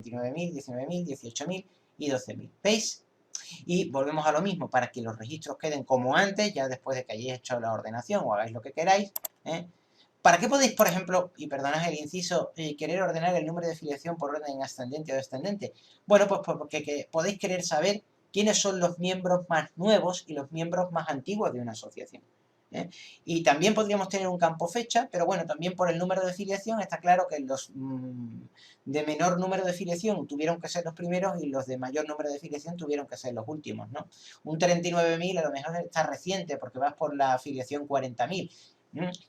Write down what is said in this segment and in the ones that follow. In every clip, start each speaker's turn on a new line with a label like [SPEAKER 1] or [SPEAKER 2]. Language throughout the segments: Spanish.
[SPEAKER 1] 29.000, 19.000, 18.000 y 12.000. ¿Veis? Y volvemos a lo mismo, para que los registros queden como antes, ya después de que hayáis hecho la ordenación o hagáis lo que queráis. ¿Para qué podéis, por ejemplo, y perdonad el inciso, querer ordenar el número de filiación por orden ascendente o descendente? Bueno, pues porque podéis querer saber quiénes son los miembros más nuevos y los miembros más antiguos de una asociación. Y también podríamos tener un campo fecha, pero bueno, también por el número de filiación está claro que los de menor número de filiación tuvieron que ser los primeros y los de mayor número de filiación tuvieron que ser los últimos, ¿no? Un 39.000 a lo mejor está reciente porque vas por la afiliación 40.000.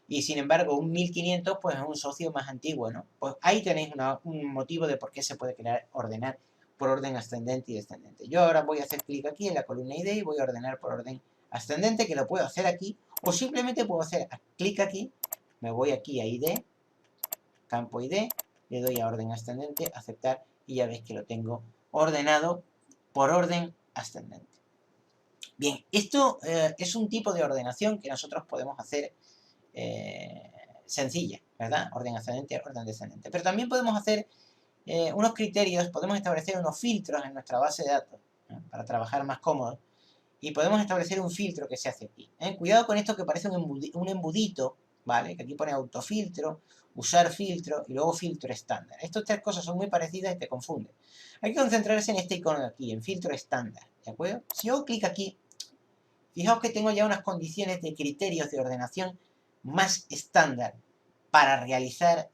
[SPEAKER 1] Y sin embargo, un 1500 pues es un socio más antiguo, ¿no? Pues ahí tenéis un motivo de por qué se puede querer ordenar por orden ascendente y descendente. Yo ahora voy a hacer clic aquí en la columna ID y voy a ordenar por orden ascendente, que lo puedo hacer aquí, o simplemente puedo hacer clic aquí, me voy aquí a ID, campo ID, le doy a orden ascendente, aceptar, y ya veis que lo tengo ordenado por orden ascendente. Bien, esto es un tipo de ordenación que nosotros podemos hacer sencilla, ¿verdad? Orden ascendente, orden descendente. Pero también podemos hacer unos criterios, podemos establecer unos filtros en nuestra base de datos, ¿no? Para trabajar más cómodo. Y podemos establecer un filtro que se hace aquí. Cuidado con esto que parece un embudito, ¿vale? Que aquí pone autofiltro, usar filtro y luego filtro estándar. Estas tres cosas son muy parecidas y te confunden. Hay que concentrarse en este icono de aquí, en filtro estándar, ¿de acuerdo? Si yo hago clic aquí, fijaos que tengo ya unas condiciones de criterios de ordenación más estándar para realizar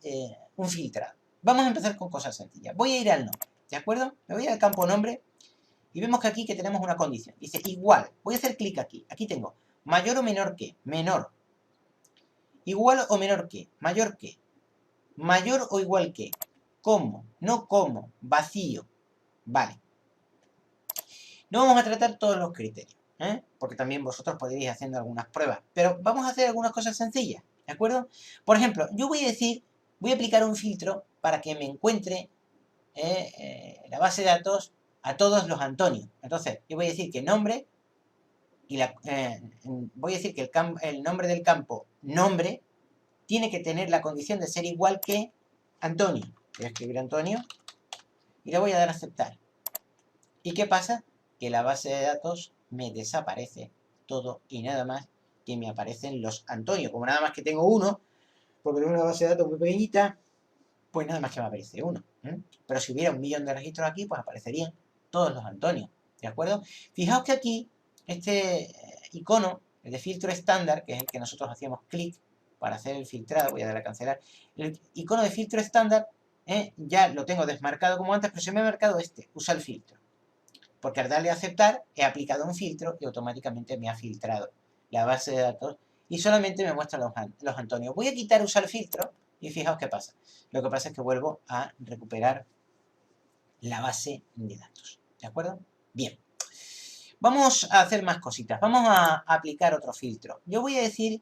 [SPEAKER 1] un filtrado. Vamos a empezar con cosas sencillas. Voy a ir al nombre, ¿de acuerdo? Me voy al campo nombre y vemos que aquí que tenemos una condición. Dice igual. Voy a hacer clic aquí. Aquí tengo mayor o menor que, menor. Igual o menor que, mayor que. Mayor o igual que, como, no como, vacío. Vale. No vamos a tratar todos los criterios, porque también vosotros podéis ir haciendo algunas pruebas. Pero vamos a hacer algunas cosas sencillas, ¿de acuerdo? Por ejemplo, yo voy a decir, voy a aplicar un filtro para que me encuentre la base de datos a todos los Antonios. Entonces, yo voy a decir que nombre, y voy a decir que el nombre del campo nombre tiene que tener la condición de ser igual que Antonio. Voy a escribir Antonio y le voy a dar a aceptar. ¿Y qué pasa? Que la base de datos me desaparece todo y nada más que me aparecen los Antonio. Como nada más que tengo uno, porque tengo una base de datos muy pequeñita, pues nada más que me aparece uno. Pero si hubiera 1.000.000 de registros aquí, pues aparecerían todos los Antonio. ¿De acuerdo? Fijaos que aquí, este icono, el de filtro estándar, que es el que nosotros hacíamos clic para hacer el filtrado, voy a dar a cancelar, el icono de filtro estándar, ya lo tengo desmarcado como antes, pero se me ha marcado este, usa el filtro. Porque al darle a aceptar, he aplicado un filtro y automáticamente me ha filtrado la base de datos y solamente me muestra los Antonios. Voy a quitar usar filtro y fijaos qué pasa. Lo que pasa es que vuelvo a recuperar la base de datos. ¿De acuerdo? Bien. Vamos a hacer más cositas. Vamos a aplicar otro filtro. Yo voy a decir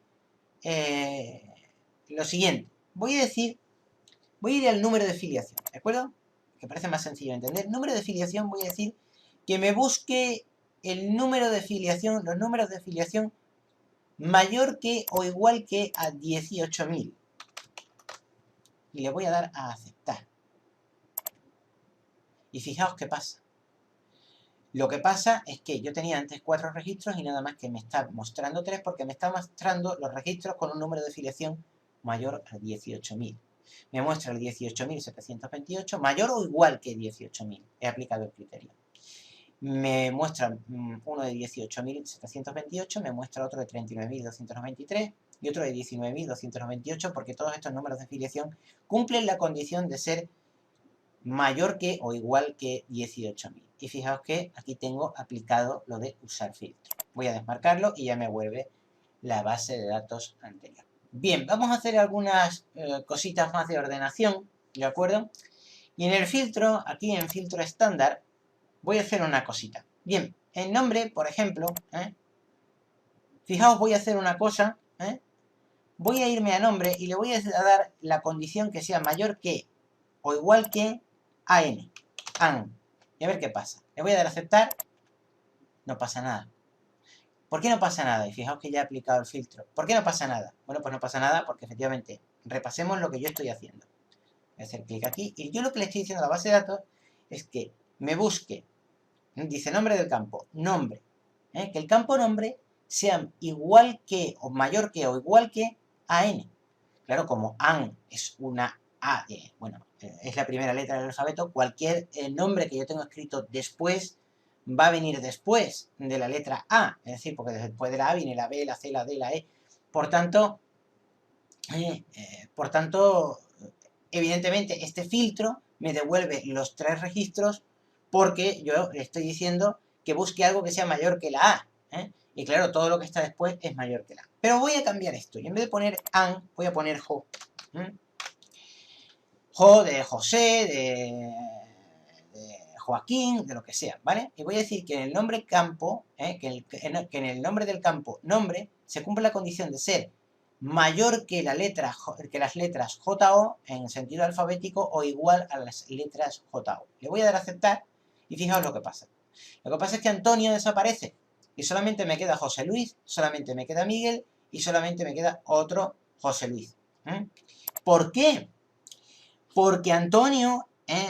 [SPEAKER 1] lo siguiente. Voy a ir al número de filiación. ¿De acuerdo? Que parece más sencillo de entender. Número de filiación, voy a decir que me busque el número de filiación, los números de filiación mayor que o igual que a 18.000. Y le voy a dar a aceptar. Y fijaos qué pasa. Lo que pasa es que yo tenía antes 4 registros y nada más que me está mostrando 3 porque me está mostrando los registros con un número de filiación mayor a 18.000. Me muestra el 18.728 mayor o igual que 18.000. He aplicado el criterio. Me muestra uno de 18.728, me muestra otro de 39.293 y otro de 19.298 porque todos estos números de filiación cumplen la condición de ser mayor que o igual que 18.000. Y fijaos que aquí tengo aplicado lo de usar filtro. Voy a desmarcarlo y ya me vuelve la base de datos anterior. Bien, vamos a hacer algunas cositas más de ordenación, ¿de acuerdo? Y en el filtro, aquí en filtro estándar, voy a hacer una cosita. Bien, en nombre, por ejemplo, fijaos, voy a hacer una cosa, voy a irme a nombre y le voy a dar la condición que sea mayor que o igual que AN. Y a ver qué pasa. Le voy a dar a aceptar, no pasa nada. ¿Por qué no pasa nada? Y fijaos que ya he aplicado el filtro. ¿Por qué no pasa nada? Bueno, pues no pasa nada porque efectivamente repasemos lo que yo estoy haciendo. Voy a hacer clic aquí y yo lo que le estoy diciendo a la base de datos es que me busque, dice nombre del campo, nombre, que el campo nombre sea igual que, o mayor que, o igual que AN. Claro, como AN es una A, bueno, es la primera letra del alfabeto, cualquier nombre que yo tenga escrito después va a venir después de la letra A, es decir, porque después de la A viene la B, la C, la D, la E. Por tanto, evidentemente, este filtro me devuelve los 3 registros porque yo le estoy diciendo que busque algo que sea mayor que la A. Y claro, todo lo que está después es mayor que la A. Pero voy a cambiar esto. Y en vez de poner AN, voy a poner JO. JO de José, de Joaquín, de lo que sea, ¿vale? Y voy a decir que en el nombre campo, que en el nombre del campo nombre, se cumple la condición de ser mayor que las letras JO en sentido alfabético o igual a las letras JO. Le voy a dar a aceptar y fijaos lo que pasa. Lo que pasa es que Antonio desaparece y solamente me queda José Luis, solamente me queda Miguel y solamente me queda otro José Luis. ¿Por qué? Porque Antonio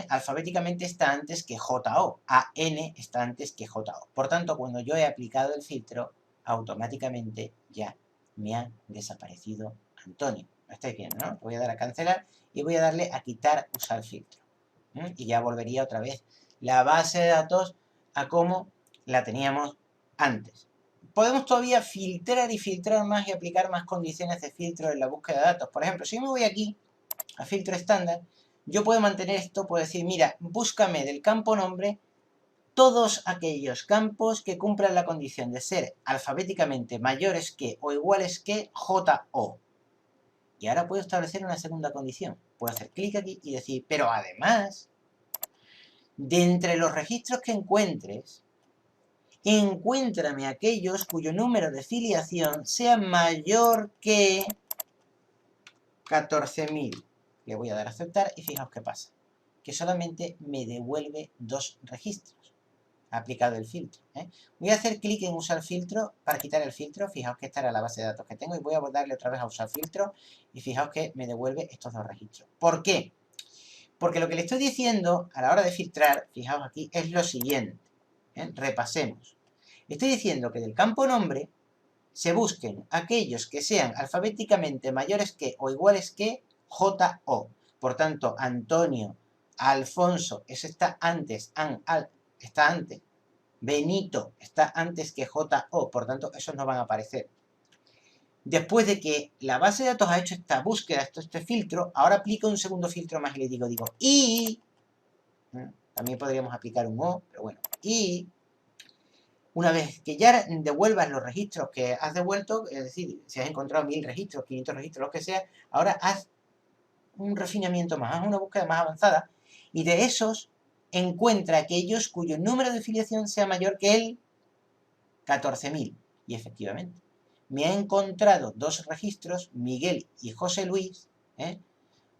[SPEAKER 1] alfabéticamente está antes que JO. AN está antes que JO. Por tanto, cuando yo he aplicado el filtro, automáticamente ya me ha desaparecido Antonio. Lo estáis viendo, ¿no? Voy a dar a cancelar y voy a darle a quitar usar filtro. Y ya volvería otra vez la base de datos a como la teníamos antes. Podemos todavía filtrar y filtrar más y aplicar más condiciones de filtro en la búsqueda de datos. Por ejemplo, si yo me voy aquí a filtro estándar, yo puedo mantener esto, puedo decir, mira, búscame del campo nombre todos aquellos campos que cumplan la condición de ser alfabéticamente mayores que o iguales que JO. Y ahora puedo establecer una segunda condición. Puedo hacer clic aquí y decir, pero además, de entre los registros que encuentres, encuéntrame aquellos cuyo número de filiación sea mayor que 14.000. Le voy a dar a aceptar y fijaos qué pasa. Que solamente me devuelve 2 registros. Ha aplicado el filtro. Voy a hacer clic en usar filtro para quitar el filtro. Fijaos que esta era la base de datos que tengo y voy a darle otra vez a usar filtro y fijaos que me devuelve estos 2 registros. ¿Por qué? Porque lo que le estoy diciendo a la hora de filtrar, fijaos aquí, es lo siguiente. Repasemos. Estoy diciendo que del campo nombre se busquen aquellos que sean alfabéticamente mayores que o iguales que JO. Por tanto, Antonio, Alfonso, eso está antes, está antes. Benito está antes que JO, por tanto, esos no van a aparecer. Después de que la base de datos ha hecho esta búsqueda, este filtro, ahora aplico un segundo filtro más y le digo, y, también podríamos aplicar un O, pero bueno, y una vez que ya devuelvas los registros que has devuelto, es decir, si has encontrado 1000 registros, 500 registros, lo que sea, ahora haz un refinamiento más, haz una búsqueda más avanzada y de esos encuentra aquellos cuyo número de filiación sea mayor que el 14.000. Y efectivamente, me ha encontrado 2 registros, Miguel y José Luis,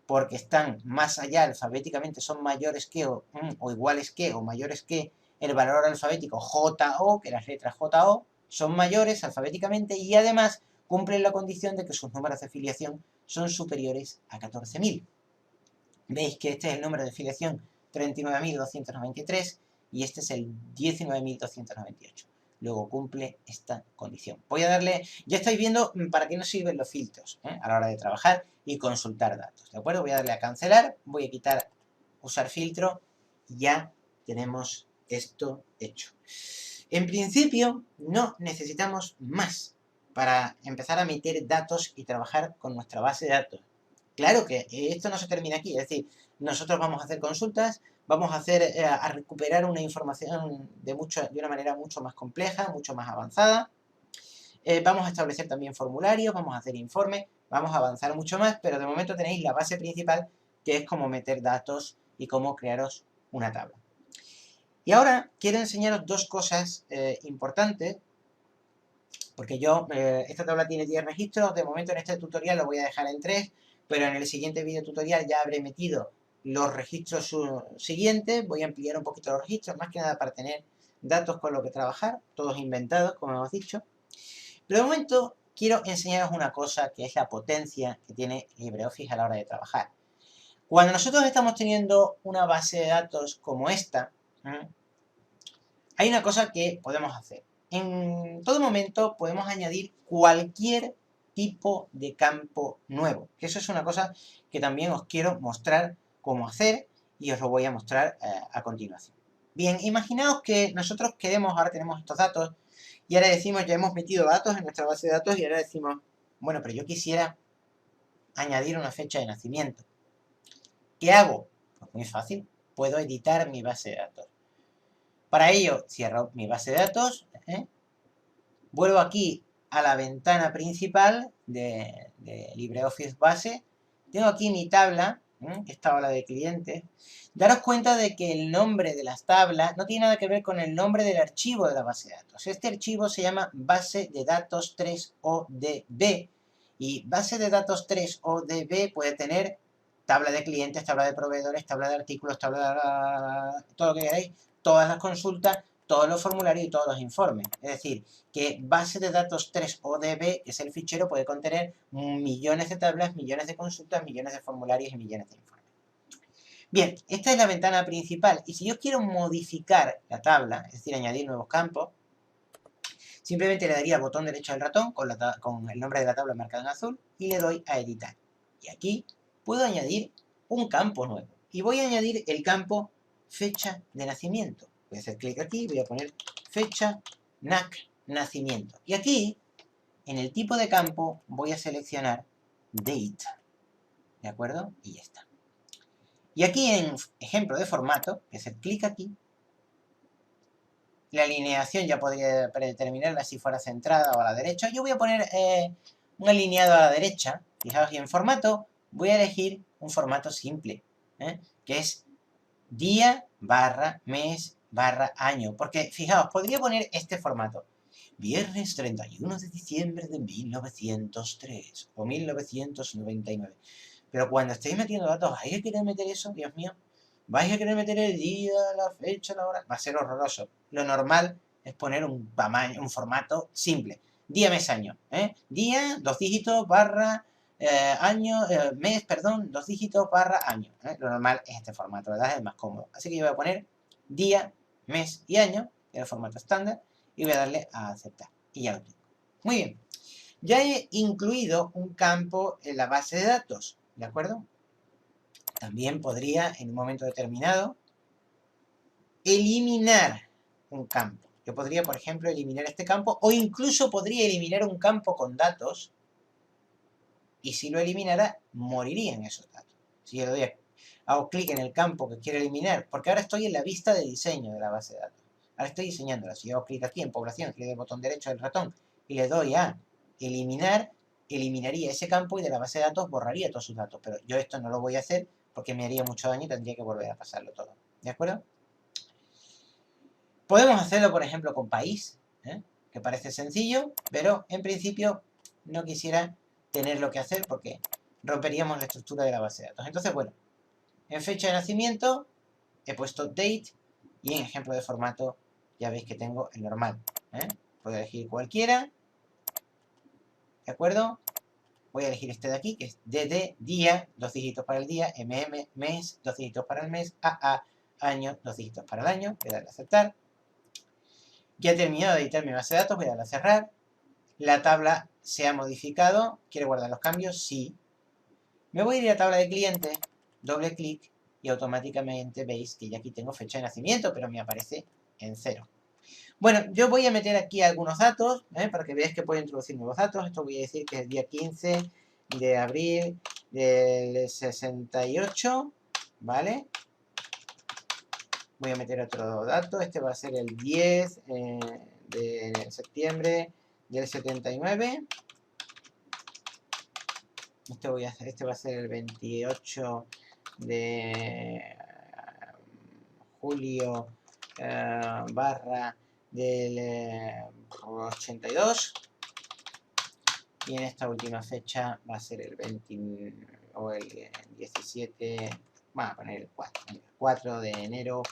[SPEAKER 1] porque están más allá alfabéticamente, son mayores que o iguales que o mayores que el valor alfabético JO, que las letras JO son mayores alfabéticamente y además cumplen la condición de que sus números de filiación son superiores a 14.000. Veis que este es el número de filiación 39.293 y este es el 19.298. Luego cumple esta condición. Voy a darle, ya estáis viendo para qué nos sirven los filtros a la hora de trabajar y consultar datos, ¿de acuerdo? Voy a darle a cancelar, voy a quitar usar filtro y ya tenemos esto hecho. En principio no necesitamos más para empezar a meter datos y trabajar con nuestra base de datos. Claro que esto no se termina aquí, es decir, nosotros vamos a hacer consultas, vamos a recuperar una información de una manera mucho más compleja, mucho más avanzada. Vamos a establecer también formularios, vamos a hacer informes, vamos a avanzar mucho más, pero de momento tenéis la base principal, que es cómo meter datos y cómo crearos una tabla. Y ahora quiero enseñaros 2 cosas importantes, porque esta tabla tiene 10 registros, de momento en este tutorial lo voy a dejar en 3, pero en el siguiente video tutorial ya habré metido los registros siguientes, voy a ampliar un poquito los registros, más que nada para tener datos con los que trabajar, todos inventados, como hemos dicho. Pero de momento quiero enseñaros una cosa que es la potencia que tiene LibreOffice a la hora de trabajar. Cuando nosotros estamos teniendo una base de datos como esta, hay una cosa que podemos hacer. En todo momento podemos añadir cualquier tipo de campo nuevo, que eso es una cosa que también os quiero mostrar cómo hacer y os lo voy a mostrar a continuación. Bien, imaginaos que nosotros ahora tenemos estos datos y ahora decimos, ya hemos metido datos en nuestra base de datos y ahora decimos, bueno, pero yo quisiera añadir una fecha de nacimiento. ¿Qué hago? Pues muy fácil, puedo editar mi base de datos. Para ello, cierro mi base de datos, vuelvo aquí a la ventana principal de LibreOffice Base, tengo aquí mi tabla, esta tabla de clientes. Daros cuenta de que el nombre de las tablas no tiene nada que ver con el nombre del archivo de la base de datos. Este archivo se llama base de datos 3ODB y base de datos 3ODB puede tener tabla de clientes, tabla de proveedores, tabla de artículos, tabla de todo lo que queráis, todas las consultas, todos los formularios y todos los informes. Es decir, que base de datos 3ODB, que es el fichero, puede contener millones de tablas, millones de consultas, millones de formularios y millones de informes. Bien, esta es la ventana principal. Y si yo quiero modificar la tabla, es decir, añadir nuevos campos, simplemente le daría al botón derecho del ratón con el nombre de la tabla marcado en azul y le doy a editar. Y aquí puedo añadir un campo nuevo. Y voy a añadir el campo fecha de nacimiento. Voy a hacer clic aquí, voy a poner fecha NAC nacimiento. Y aquí, en el tipo de campo, voy a seleccionar date. ¿De acuerdo? Y ya está. Y aquí en ejemplo de formato, voy a hacer clic aquí. La alineación ya podría predeterminarla si fuera centrada o a la derecha. Yo voy a poner un alineado a la derecha. Fijaos, y en formato voy a elegir un formato simple, que es día barra mes barra año. Porque, fijaos, podría poner este formato. Viernes 31 de diciembre de 1903 o 1999. Pero cuando estéis metiendo datos, ¿vais a querer meter eso? Dios mío. ¿Vais a querer meter el día, la fecha, la hora? Va a ser horroroso. Lo normal es poner un tamaño, un formato simple. Día, mes, año. Día, 2 dígitos, barra, año, mes, perdón, 2 dígitos, barra, año. Lo normal es este formato, ¿verdad? Es el más cómodo. Así que yo voy a poner día, mes y año, que es el formato estándar, y voy a darle a aceptar. Y ya lo tengo. Muy bien. Ya he incluido un campo en la base de datos, ¿de acuerdo? También podría, en un momento determinado, eliminar un campo. Yo podría, por ejemplo, eliminar este campo o incluso podría eliminar un campo con datos y si lo eliminara, morirían esos datos. Si yo hago clic en el campo que quiero eliminar, porque ahora estoy en la vista de diseño de la base de datos. Ahora estoy diseñándola. Si yo hago clic aquí en población, clic el botón derecho del ratón y le doy a eliminar, eliminaría ese campo y de la base de datos borraría todos sus datos. Pero yo esto no lo voy a hacer porque me haría mucho daño y tendría que volver a pasarlo todo. ¿De acuerdo? Podemos hacerlo, por ejemplo, con país, que parece sencillo, pero en principio no quisiera tenerlo que hacer porque romperíamos la estructura de la base de datos. Entonces, bueno, en fecha de nacimiento he puesto date y en ejemplo de formato ya veis que tengo el normal. Puedo elegir cualquiera, ¿de acuerdo? Voy a elegir este de aquí, que es DD, día, 2 dígitos para el día, MM, mes, 2 dígitos para el mes, AA, año, 2 dígitos para el año. Voy a darle a aceptar. Ya he terminado de editar mi base de datos, voy a darle a cerrar. La tabla se ha modificado. ¿Quiere guardar los cambios? Sí. Me voy a ir a la tabla de clientes, doble clic y automáticamente veis que ya aquí tengo fecha de nacimiento, pero me aparece en 0. Bueno, yo voy a meter aquí algunos datos, para que veáis que puedo introducir nuevos datos. Esto voy a decir que es el día 15 de abril del 68, ¿vale? Voy a meter otro dato, este va a ser el 10 de septiembre del 79. Este va a ser el 28 de julio barra del 82. Y en esta última fecha va a ser el 20 o el 17, vamos a poner el 4 de enero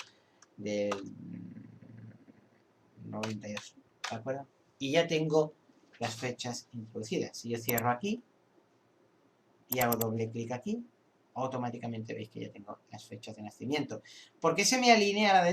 [SPEAKER 1] del 92, ¿de acuerdo? Y ya tengo las fechas introducidas. Si yo cierro aquí y hago doble clic aquí, automáticamente veis que ya tengo las fechas de nacimiento. ¿Por qué se me alinea a la derecha?